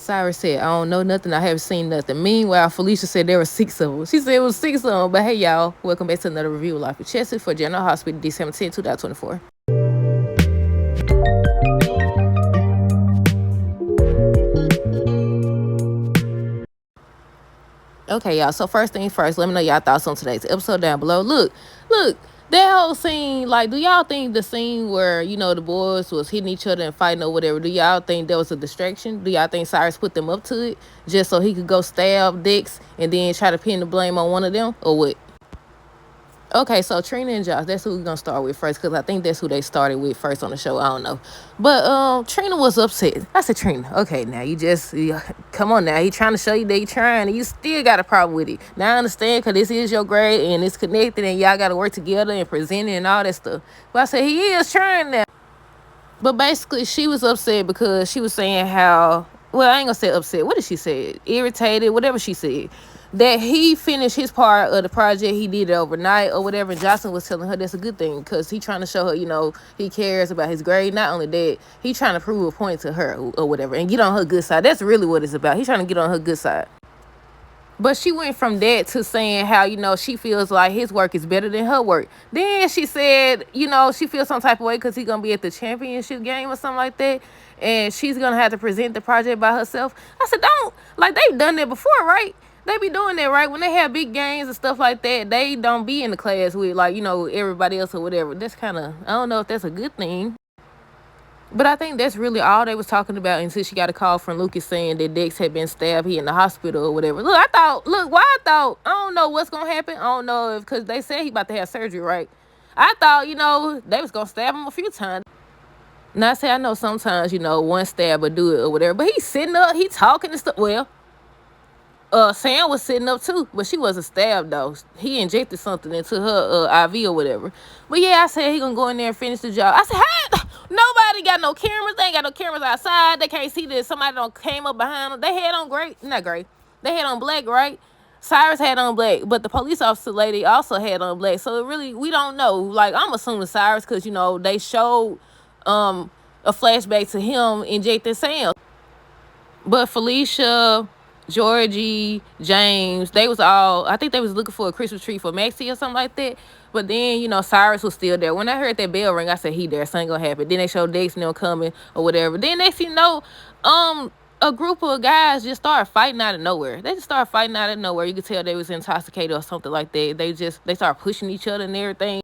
Cyrus said, I don't know nothing. I haven't seen nothing. Meanwhile, Felicia said there were 6 of them. She said it was 6 of them. But hey, y'all, welcome back to another review of Life with Chelsea for General Hospital, December 10, 2024. Okay, y'all. So first thing first, let me know y'all thoughts on today's episode down below. Look, that whole scene, like, do y'all think the scene where, the boys was hitting each other and fighting or whatever, do y'all think that was a distraction? Do y'all think Cyrus put them up to it just so he could go stab Dex and then try to pin the blame on one of them, or what? Okay, so Trina and Josh, that's who we're gonna start with first, because I think that's who they started with first on the show. I don't know. But Trina was upset. I said, Trina, okay, now come on now. He trying to show you that he trying, and you still got a problem with it. Now I understand, because this is your grade, and it's connected, and y'all got to work together and present it and all that stuff. But I said, he is trying now. But basically, she was upset because she was saying how, well, I ain't gonna say upset. What did she say? Irritated, whatever she said. That he finished his part of the project, he did it overnight or whatever. And Jocelyn was telling her that's a good thing, because he trying to show her, he cares about his grade. Not only that, he trying to prove a point to her or whatever and get on her good side. That's really what it's about. He's trying to get on her good side. But she went from that to saying how, she feels like his work is better than her work. Then she said, she feels some type of way because he's going to be at the championship game or something like that. And she's going to have to present the project by herself. I said, don't. Like, they've done that before, right? They be doing that, right? When they have big games and stuff like that, they don't be in the class with, like, everybody else or whatever. That's kind of, I don't know if that's a good thing. But I think that's really all they was talking about until she got a call from Lucas saying that Dex had been stabbed. He in the hospital or whatever. I don't know what's going to happen. I don't know if, because they said he about to have surgery, right? I thought, they was going to stab him a few times. Now, I know sometimes, one stab would do it or whatever. But he's sitting up, he talking and stuff. Well, Sam was sitting up too, but she wasn't stabbed though. He injected something into her IV or whatever. But yeah, I said he gonna go in there and finish the job. I said, hey, nobody got no cameras. They ain't got no cameras outside. They can't see that somebody done came up behind them. They had on not gray. They had on black, right? Cyrus had on black, but the police officer lady also had on black. So really, we don't know. Like, I'm assuming Cyrus, because they showed a flashback to him injecting Sam. But Felicia, Georgie, James, they was all, I think they was looking for a Christmas tree for Maxie or something like that. But then, Cyrus was still there. When I heard that bell ring, I said, he there, something gonna happen. Then they showed Dex and them coming or whatever. Then next thing you know, a group of guys just started fighting out of nowhere. They just started fighting out of nowhere. You could tell they was intoxicated or something like that. They started pushing each other and everything.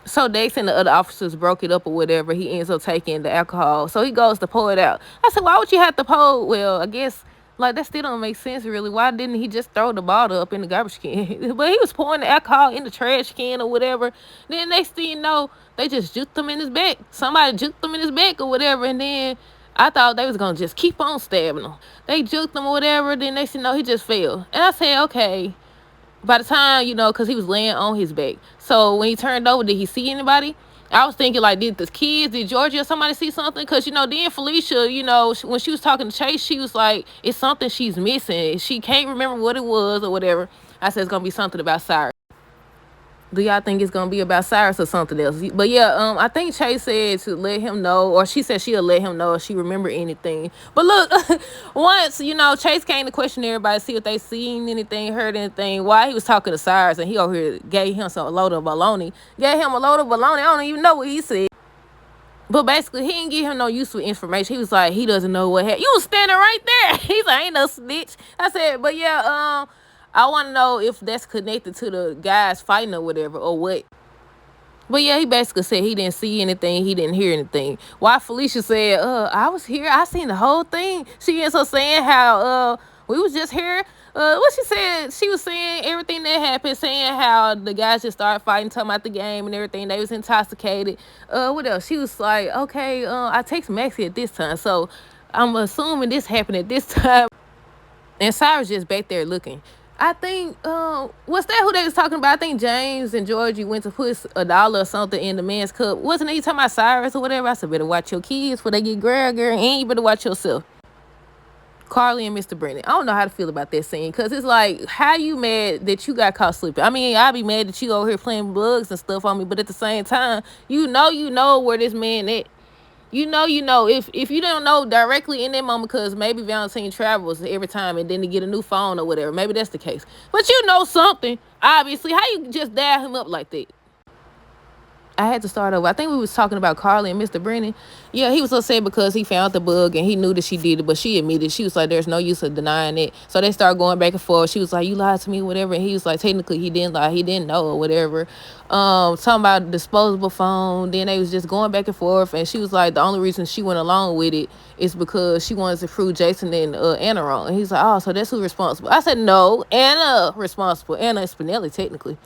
So Dex and the other officers broke it up or whatever. He ends up taking the alcohol. So he goes to pour it out. I said, why would you have to pour? Well, I guess, like, that still don't make sense, really. Why didn't he just throw the bottle up in the garbage can? But he was pouring the alcohol in the trash can or whatever. Then next thing you know, they just juked him in his back. Somebody juked him in his back or whatever. And then I thought they was going to just keep on stabbing him. They juked him or whatever. Then next thing you know, he just fell. And I said, okay. By the time, because he was laying on his back. So when he turned over, did he see anybody? I was thinking, like, did Georgia or somebody see something? Because, then Felicia, when she was talking to Chase, she was like, it's something she's missing. She can't remember what it was or whatever. I said, it's going to be something about Cyrus. Do y'all think it's going to be about Cyrus or something else? But yeah, I think Chase said to let him know, or she said she'll let him know if she remember anything. But look, once, Chase came to question everybody, see if they seen anything, heard anything, while he was talking to Cyrus, and he over here gave him a load of baloney. I don't even know what he said. But basically, he didn't give him no useful information. He was like, he doesn't know what happened. You was standing right there. He's like, ain't no snitch. I said, but yeah, I want to know if that's connected to the guys fighting or whatever, or what. But yeah, he basically said he didn't see anything, he didn't hear anything. Why Felicia said, I was here, I seen the whole thing. She ends up saying how we was just here. What she said, she was saying everything that happened, saying how the guys just started fighting, talking about the game and everything. They was intoxicated. What else? She was like, okay, I text Maxie at this time, so I'm assuming this happened at this time. And Cyrus just back there looking. I think, what's that who they was talking about? I think James and Georgie went to put $1 or something in the man's cup. Wasn't he talking about Cyrus or whatever? I said, better watch your kids before they get grabbed, girl, and you better watch yourself. Carly and Mr. Brennan. I don't know how to feel about that scene, because it's like, how you mad that you got caught sleeping? I mean, I'd be mad that you over here playing bugs and stuff on me, but at the same time, you know where this man at. If you don't know directly in that moment, because maybe Valentine travels every time and then to get a new phone or whatever, maybe that's the case. But you know something, obviously. How you just dial him up like that? I had to start over. I think we was talking about Carly and Mr. Brennan. Yeah, he was upset because he found the bug and he knew that she did it, but she admitted. She was like, there's no use of denying it. So they started going back and forth. She was like, you lied to me, whatever. And he was like, technically he didn't lie. He didn't know or whatever. Talking about disposable phone. Then they was just going back and forth. And she was like, the only reason she went along with it is because she wanted to prove Jason and Anna wrong. And he's like, oh, so that's who's responsible. I said, no, Anna responsible. Anna and Spinelli, technically.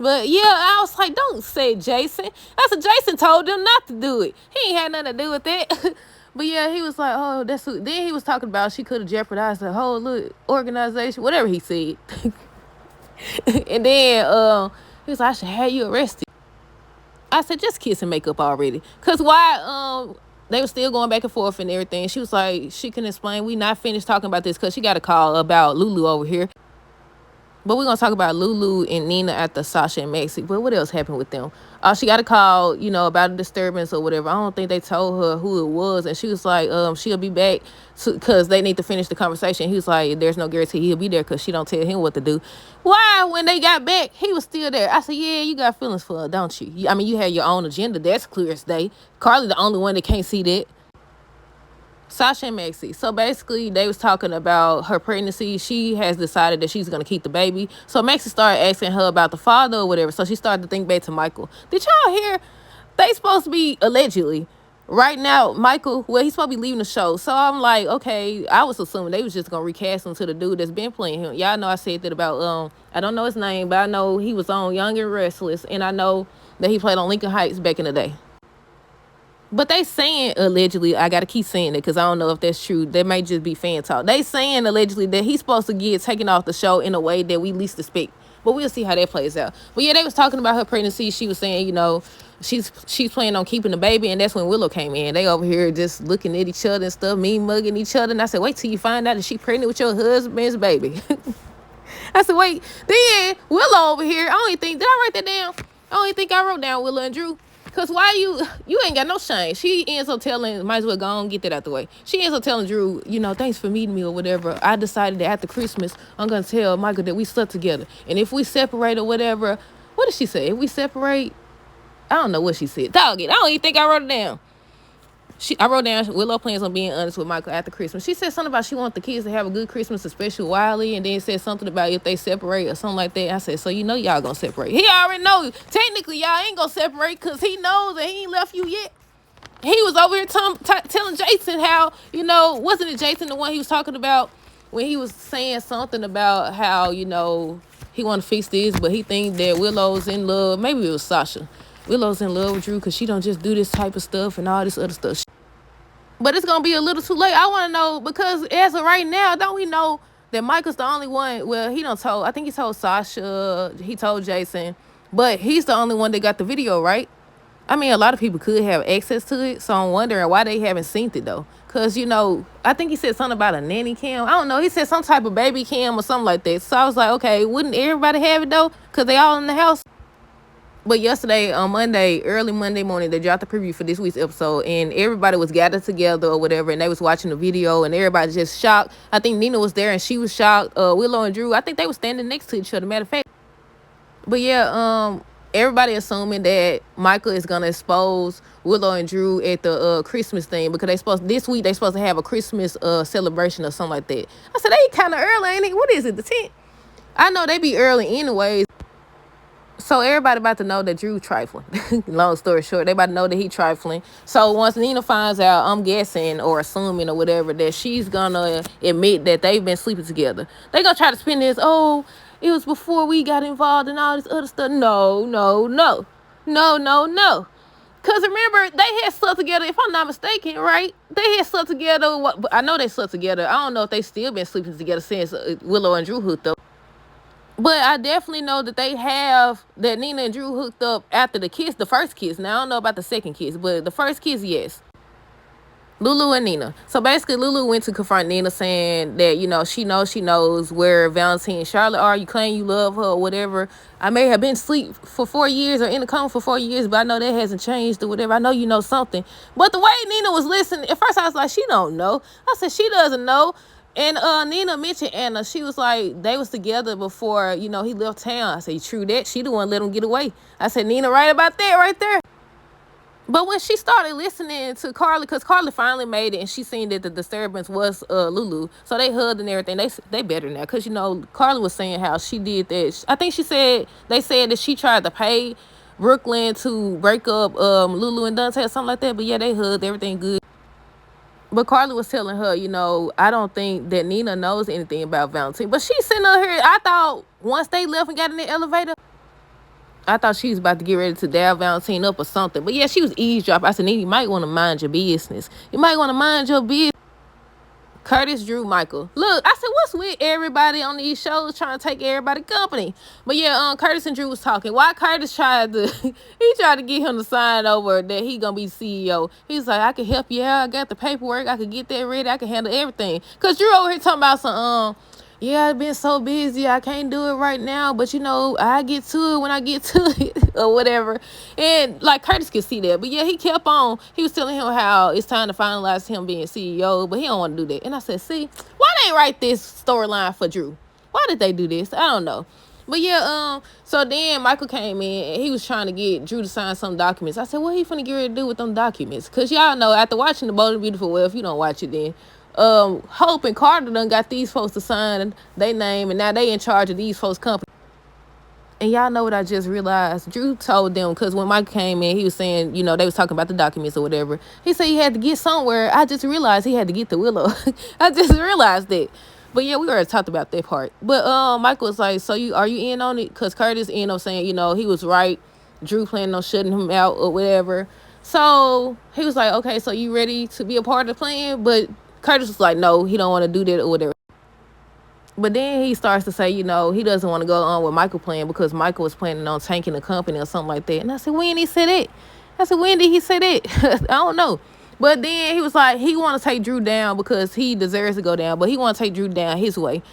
But yeah, I was like, don't say Jason. I said, Jason told them not to do it. He ain't had nothing to do with that. But yeah, he was like, oh, that's who. Then he was talking about she could have jeopardized the whole little organization, whatever he said. And then he was like, I should have you arrested. I said, just kiss and make up already. Because why they were still going back and forth and everything. She was like, she can explain. We not finished talking about this because she got a call about Lulu over here. But we're going to talk about Lulu and Nina after Sasha and Maxie. But what else happened with them? She got a call, about a disturbance or whatever. I don't think they told her who it was. And she was like, she'll be back because they need to finish the conversation. He was like, there's no guarantee he'll be there because she don't tell him what to do. Why, when they got back, he was still there? I said, yeah, you got feelings for her, don't you? I mean, you had your own agenda. That's clear as day. Carly the only one that can't see that. Sasha and Maxie. So basically, they was talking about her pregnancy. She has decided that she's going to keep the baby. So Maxie started asking her about the father or whatever. So she started to think back to Michael. Did y'all hear? They supposed to be, allegedly, right now, Michael, well, he's supposed to be leaving the show. So I'm like, okay, I was assuming they was just going to recast him to the dude that's been playing him. Y'all know I said that about, I don't know his name, but I know he was on Young and Restless. And I know that he played on Lincoln Heights back in the day. But they saying allegedly, I gotta keep saying it because I don't know if that's true. That might just be fan talk. They saying allegedly that he's supposed to get taken off the show in a way that we least expect. But we'll see how that plays out. But yeah, they was talking about her pregnancy. She was saying, she's planning on keeping the baby, and that's when Willow came in. They over here just looking at each other and stuff, mugging each other. And I said, wait till you find out that she pregnant with your husband's baby. I said, wait. Then Willow over here, I don't even think, did I write that down? I don't even think I wrote down Willow and Drew. Because why you ain't got no shame. She ends up telling, might as well go on, get that out the way. She ends up telling Drew, thanks for meeting me or whatever. I decided that after Christmas, I'm going to tell Michael that we slept together. And if we separate or whatever, what did she say? If we separate, I don't know what she said. Dog it. I don't even think I wrote it down. I wrote down, Willow plans on being honest with Michael after Christmas. She said something about she wants the kids to have a good Christmas, especially Wiley, and then said something about if they separate or something like that. I said, so y'all gonna separate. He already know. Technically, y'all ain't gonna separate because he knows that he ain't left you yet. He was over here telling Jason how, wasn't it Jason the one he was talking about when he was saying something about how, he want to fix this, but he think that Willow's in love. Maybe it was Sasha. Willow's in love with Drew because she don't just do this type of stuff and all this other stuff. But it's going to be a little too late. I want to know, because as of right now, don't we know that Michael's the only one? Well, I think he told Sasha, he told Jason, but he's the only one that got the video, right? I mean, a lot of people could have access to it, so I'm wondering why they haven't seen it, though. Because, I think he said something about a nanny cam. I don't know. He said some type of baby cam or something like that. So I was like, okay, wouldn't everybody have it, though? Because they all in the house. But yesterday, on Monday, early Monday morning, they dropped the preview for this week's episode, and everybody was gathered together or whatever, and they was watching the video, and everybody just shocked. I think Nina was there, and she was shocked. Willow and Drew, I think they were standing next to each other, matter of fact. But yeah, everybody assuming that Michael is going to expose Willow and Drew at the Christmas thing, because this week they supposed to have a Christmas celebration or something like that. I said, they kind of early, ain't it? What is it, the 10th? I know they be early anyways. So everybody about to know that Drew trifling. Long story short, they about to know that he trifling. So once Nina finds out, I'm guessing or assuming or whatever, that she's gonna admit that they've been sleeping together. They gonna try to spin this, it was before we got involved in all this other stuff. No. Because remember, they had slept together, if I'm not mistaken, right? They had slept together. I know they slept together. I don't know if they still been sleeping together since Willow and Drew hooked up. But I definitely know that that Nina and Drew hooked up after the first kiss. Now, I don't know about the second kiss, but the first kiss, yes. Lulu and Nina. So basically, Lulu went to confront Nina, saying that she knows where Valentine and Charlotte are. You claim you love her or whatever. I may have been asleep for 4 years or in the coma for 4 years, but I know that hasn't changed or whatever. I know you know something. But the way Nina was listening, at first I was like, she don't know. I said she doesn't know. And Nina mentioned Anna. She was like, they was together before he left town. I said, true that. She the one let him get away. I said, Nina, right about that right there. But when she started listening to Carly, because Carly finally made it, and she seen that the disturbance was Lulu, so they hugged and everything. They better now, because Carly was saying how she did that. I think they said that she tried to pay Brooklyn to break up Lulu and Dante or something like that. But yeah, they hugged, everything good. But Carly was telling her, I don't think that Nina knows anything about Valentine. But she's sitting up here. I thought once they left and got in the elevator, I thought she was about to get ready to dab Valentine up or something. But yeah, she was eavesdropping. I said, Nene, you might want to mind your business. You might want to mind your business. Curtis, Drew, Michael. Look, I said, what's with everybody on these shows trying to take everybody company? But yeah, Curtis and Drew was talking. Why Curtis tried to, he tried to get him to sign over that he gonna be CEO. He's like, I can help you out. I got the paperwork. I can get that ready. I can handle everything. Because Drew over here talking about some, yeah, I've been so busy, I can't do it right now, but I get to it when I get to it, or whatever. And like Curtis could see that. But yeah, he kept on. He was telling him how it's time to finalize him being CEO, but he don't want to do that. And I said, see, why they write this storyline for Drew? Why did they do this? I don't know. But yeah, so then Michael came in and he was trying to get Drew to sign some documents. I said, what he finna get ready to do with them documents? Because y'all know, after watching The Bold and Beautiful, well, if you don't watch it then, Hope and Carter done got these folks to sign their name, and now they in charge of these folks' company. And y'all know what I just realized? Drew told them, because when Mike came in, he was saying, they was talking about the documents or whatever. He said he had to get somewhere. I just realized he had to get the Willow. I just realized that. But yeah, we already talked about that part. But Michael was like, so are you in on it? Because Curtis ended up saying, he was right. Drew planning on shutting him out or whatever. So he was like, okay, so you ready to be a part of the plan? But Curtis was like, no, he don't want to do that or whatever. But then he starts to say, he doesn't want to go on with Michael plan because Michael was planning on tanking the company or something like that. And I said, when did he say that? I said, when did he say that? I don't know. But then he was like, he want to take Drew down because he deserves to go down, but he want to take Drew down his way.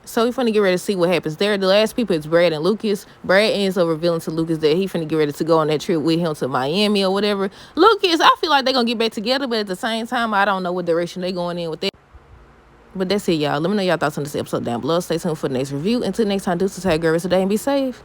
So we finna get ready to see what happens there. The last people is Brad and Lucas. Brad ends up revealing to Lucas that he finna get ready to go on that trip with him to Miami or whatever. Lucas, I feel like they're gonna get back together, but at the same time, I don't know what direction they going in with that. But that's it, y'all. Let me know y'all thoughts on this episode down below. Stay tuned for the next review. Until next time, do so, tag girls today and be safe.